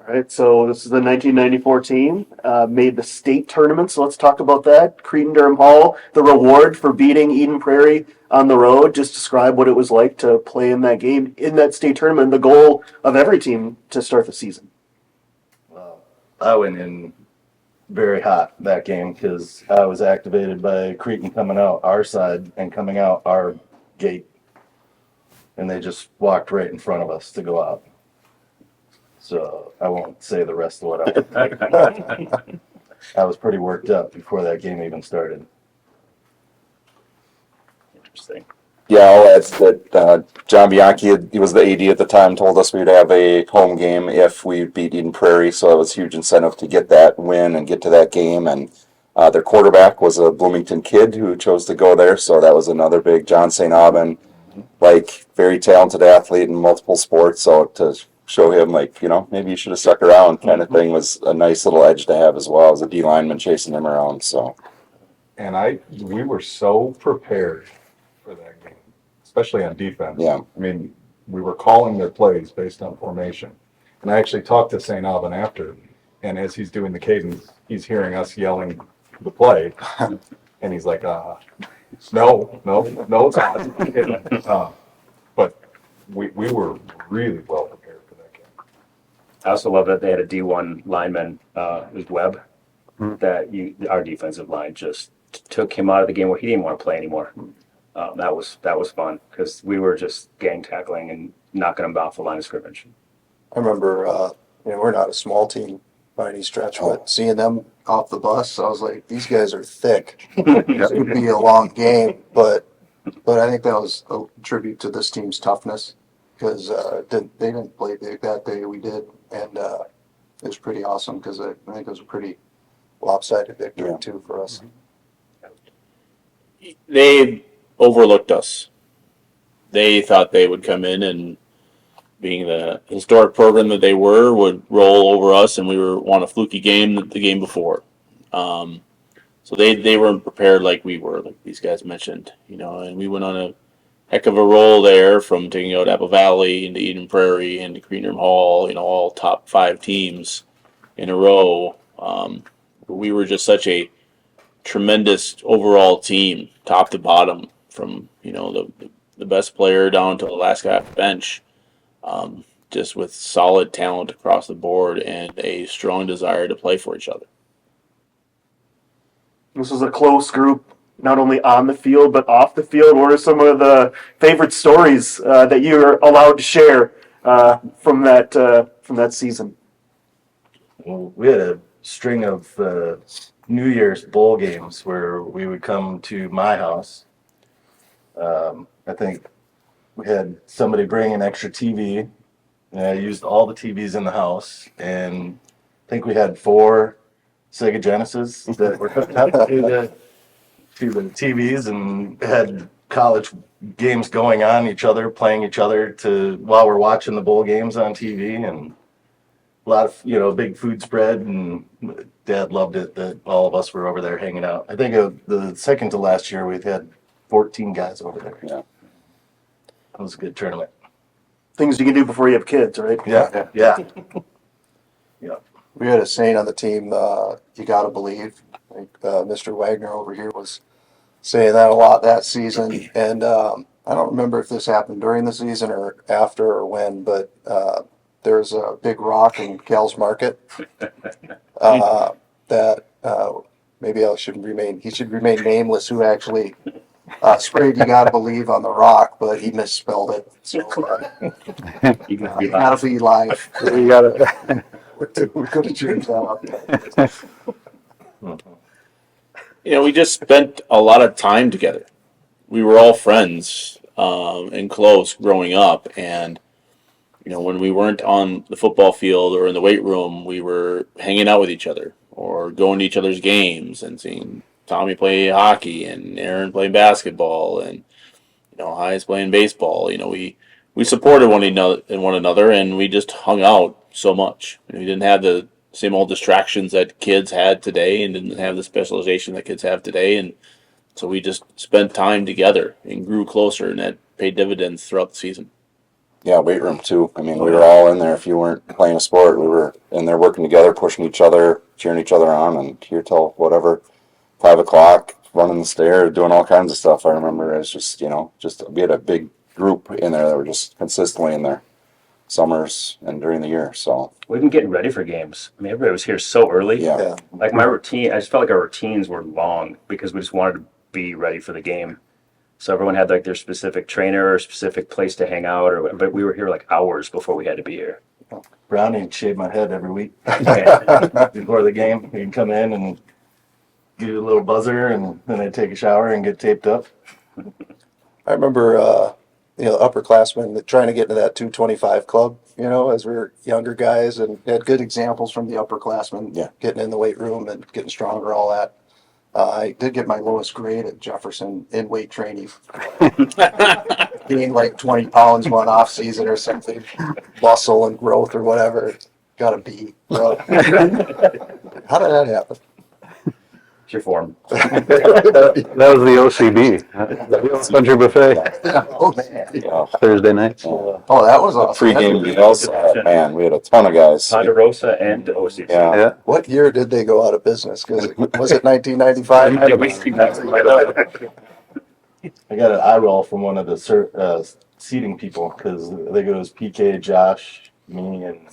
All right, so this is the 1994 team, made the state tournament, so let's talk about that. Cretin-Derham Hall, the reward for beating Eden Prairie on the road. Just describe what it was like to play in that game, in that state tournament, the goal of every team to start the season. Well, I went in very hot that game because I was activated by Cretin coming out our side and coming out our gate. And they just walked right in front of us to go out. So I won't say the rest of what I was like. I was pretty worked up before that game even started. Interesting. Yeah, I'll add that John Bianchi, he was the AD at the time, told us we'd have a home game if we beat Eden Prairie, so it was a huge incentive to get that win and get to that game. And their quarterback was a Bloomington kid who chose to go there, so that was another big John St. Aubin, like very talented athlete in multiple sports. So to show him, like, maybe you should have stuck around kind of thing was a nice little edge to have as well as a D lineman chasing him around. So, And we were so prepared for that game, especially on defense. Yeah. I mean, we were calling their plays based on formation. And I actually talked to St. Alban after, and as he's doing the cadence, he's hearing us yelling the play, and he's like, no, it's not. But we were really well prepared for that game. I also love that they had a D1 lineman, who's Webb, that our defensive line just took him out of the game where he didn't want to play anymore. That was fun because we were just gang tackling and knocking them off the line of scrimmage. I remember, we're not a small team by any stretch, but seeing them off the bus, I was like, these guys are thick. It would be a long game, but I think that was a tribute to this team's toughness because they didn't play big that day. We did, and it was pretty awesome because I think it was a pretty lopsided victory too for us. They overlooked us. They thought they would come in and, being the historic program that they were, would roll over us, and we won a fluky game the game before. So they weren't prepared like we were, like these guys mentioned, and we went on a heck of a roll there from taking out Apple Valley into Eden Prairie into Cretin-Derham Hall, all top 5 teams in a row. We were just such a tremendous overall team, top to bottom, from the best player down to the last guy off the bench, just with solid talent across the board and a strong desire to play for each other. This was a close group, not only on the field, but off the field. What are some of the favorite stories that you're allowed to share from that season? Well, we had a string of New Year's bowl games where we would come to my house. I think we had somebody bring an extra TV, and I used all the TVs in the house, and I think we had 4 Sega Genesis that were hooked up to the TVs and had college games going on playing each other while we're watching the bowl games on TV, and a lot of, big food spread, and Dad loved it that all of us were over there hanging out. I think the second to last year we had 14 guys over there. Yeah. It was a good tournament. Things you can do before you have kids, right? Yeah. Yeah. We had a saying on the team, you gotta believe. Like Mr. Wagner over here was saying that a lot that season. And I don't remember if this happened during the season or after or when, but there's a big rock in Kells Market that maybe he should remain nameless, who actually sprayed "You Gotta Believe" on the rock, but he misspelled it. So You can be gotta be live. You gotta. We could have changed that up. We just spent a lot of time together. We were all friends and close growing up, and when we weren't on the football field or in the weight room, we were hanging out with each other or going to each other's games and seeing Tommy play hockey and Aaron play basketball and Hayes playing baseball. We supported one another, and we just hung out so much. We didn't have the same old distractions that kids had today, and didn't have the specialization that kids have today, and so we just spent time together and grew closer, and that paid dividends throughout the season. Yeah, weight room too. I mean, we were all in there. If you weren't playing a sport, we were in there working together, pushing each other, cheering each other on, and here till whatever, 5 o'clock, running the stairs, doing all kinds of stuff. I remember it's just, we had a big group in there that were just consistently in there, summers and during the year. So We've been getting ready for games. I mean, everybody was here so early. yeah, Yeah. Like my routine, I just felt like our routines were long because we just wanted to be ready for the game. So everyone had like their specific trainer or specific place to hang out, or but we were here like hours before we had to be here. Brownie would shave my head every week Yeah. before the game. He'd come in and give you a little buzzer, and then I'd take a shower and get taped up. I remember, upperclassmen trying to get into that 225 club, as we were younger guys, and had good examples from the upperclassmen Yeah. getting in the weight room and getting stronger, all that. I did get my lowest grade at Jefferson in weight training. Being like 20 pounds one off season or something, muscle and growth or whatever. Got a B. Bro. How did that happen? It's your form. That was the OCB, the Country Buffet, Oh, man. Thursday nights. Oh, that was awesome. Pre-game meals, man, we had a ton of guys. Ponderosa and OCC. Yeah. Yeah. What year did they go out of business? Because was it 1995? I got an eye roll from one of the seating people because I think it was PK, Josh, me, and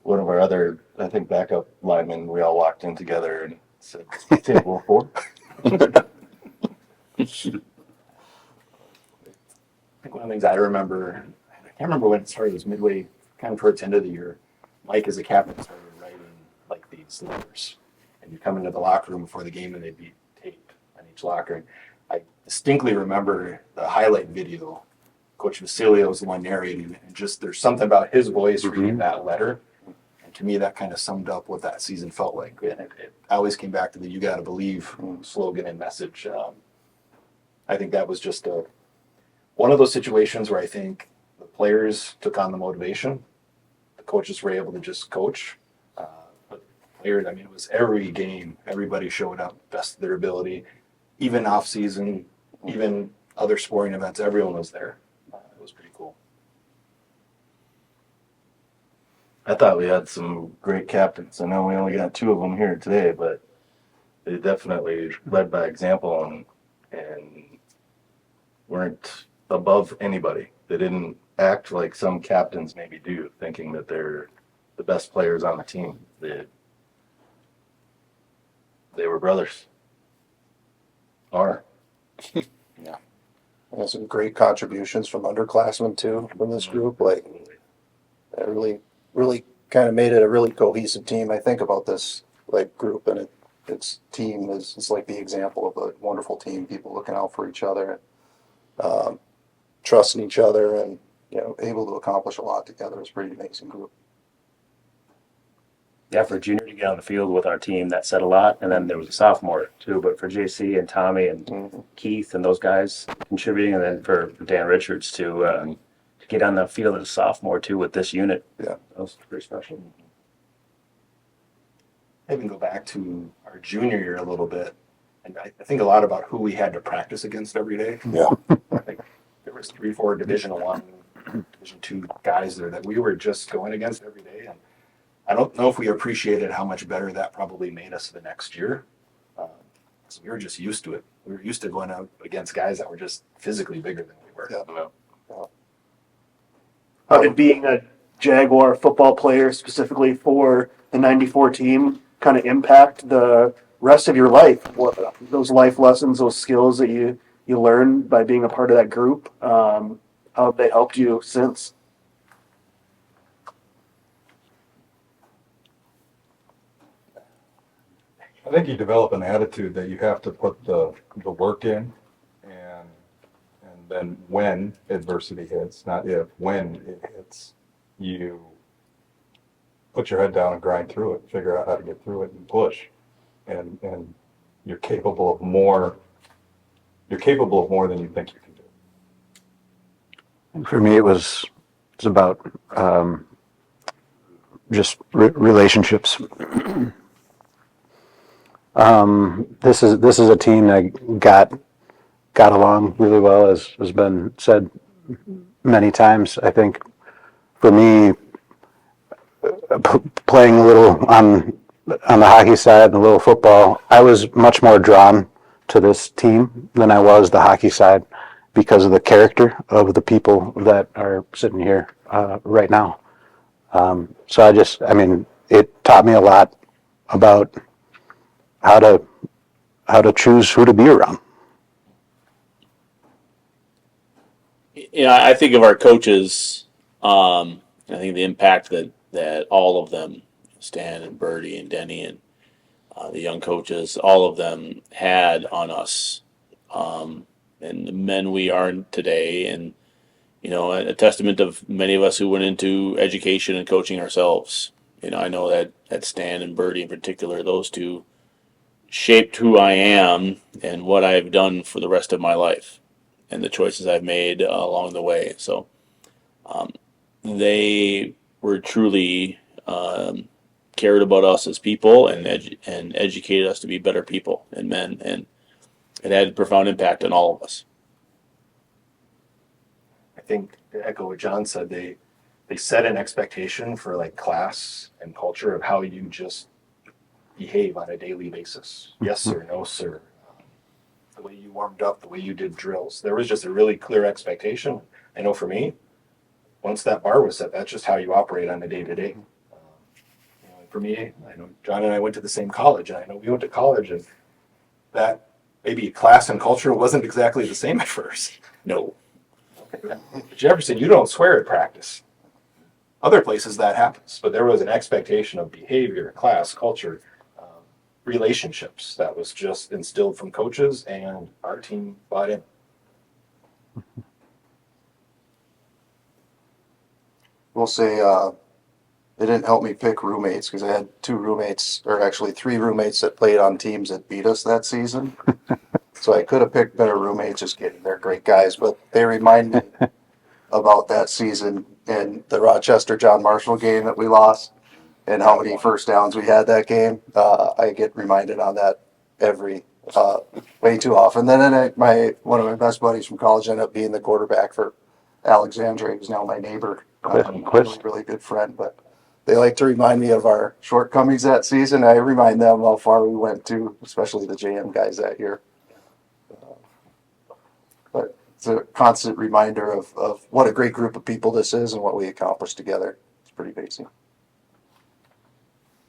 one of our other, I think, backup linemen. We all walked in together and said, "Table 4." I think one of the things I remember, I can't remember when it started, it was midway, kind of towards the end of the year. Mike, as a captain, started writing like these letters. And you'd come into the locker room before the game and they'd be taped on each locker. And I distinctly remember the highlight video. Coach Vasilio was the one narrating it. And just there's something about his voice reading that letter. And to me, that kind of summed up what that season felt like. And it always came back to the "you got to believe" slogan and message. I think that was just one of those situations where I think the players took on the motivation. The coaches were able to just coach. But players, I mean, it was every game. Everybody showed up, best of their ability. Even off season, even other sporting events, everyone was there. It was pretty cool. I thought we had some great captains. I know we only got 2 of them here today, but they definitely led by example and weren't above anybody. They didn't act like some captains maybe do, thinking that they're the best players on the team. They were brothers. Are. And some great contributions from underclassmen too from this group. Like, that really kind of made it a really cohesive team. I think about this like group, and its team is like the example of a wonderful team. People looking out for each other, trusting each other, and able to accomplish a lot together. It's a pretty amazing group. Yeah, for Junior to get on the field with our team, that said a lot. And then there was a sophomore too, but for JC and Tommy and Keith and those guys contributing, and then for Dan Richards to get on the field as a sophomore too with this unit. Yeah. That was pretty special. I even go back to our junior year a little bit. And I think a lot about who we had to practice against every day. Yeah. I think there was 3-4 Division I, Division II guys there that we were just going against every day. And I don't know if we appreciated how much better that probably made us the next year. So we were just used to it. We were used to going out against guys that were just physically bigger than we were. Yeah. How did being a Jaguar football player specifically for the 94 team kind of impact the rest of your life? What those life lessons, those skills that you learned by being a part of that group, how have they helped you since? I think you develop an attitude that you have to put the work in, and then when adversity hits, not if, when it hits, you put your head down and grind through it, figure out how to get through it and push, and you're capable of more. You're capable of more than you think you can do. And for me, it's about just relationships. This is a team that got along really well, as has been said many times. I think for me, playing a little on the hockey side and a little football, I was much more drawn to this team than I was the hockey side because of the character of the people that are sitting here right now. So I mean, it taught me a lot about how to choose who to be around. Yeah, I think of our coaches. I think the impact that all of them, Stan and Bertie and Denny and the young coaches, all of them had on us, and the men we are today, and a testament of many of us who went into education and coaching ourselves. I know that Stan and Bertie in particular, those two shaped who I am and what I've done for the rest of my life, and the choices I've made along the way. So they were truly cared about us as people and educated us to be better people and men, and it had a profound impact on all of us. I think to echo what John said, they set an expectation for like class and culture of how you just behave on a daily basis. Yes, sir, no, sir. The way you warmed up, the way you did drills. There was just a really clear expectation. I know for me, once that bar was set, that's just how you operate on a day to day. For me, I know John and I went to the same college, and I know we went to college, and that maybe class and culture wasn't exactly the same at first. No. Jefferson, you don't swear at practice. Other places that happens, but there was an expectation of behavior, class, culture, relationships that was just instilled from coaches, and our team bought in. We'll say it didn't help me pick roommates because I had two roommates, or actually three roommates that played on teams that beat us that season. So I could have picked better roommates. Just kidding, they're great guys, but they remind me about that season and the Rochester John Marshall game that we lost, and how many first downs we had that game. I get reminded on that every way too often. Then one of my best buddies from college ended up being the quarterback for Alexandria, who's now my neighbor. Really good friend, but they like to remind me of our shortcomings that season. I remind them how far we went to, especially the JM guys that year. But it's a constant reminder of what a great group of people this is and what we accomplished together. It's pretty basic.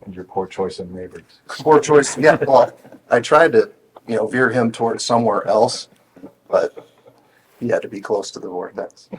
And your poor choice of neighbors. Poor choice. Yeah, well, I tried to, veer him towards somewhere else, but he had to be close to the vortex.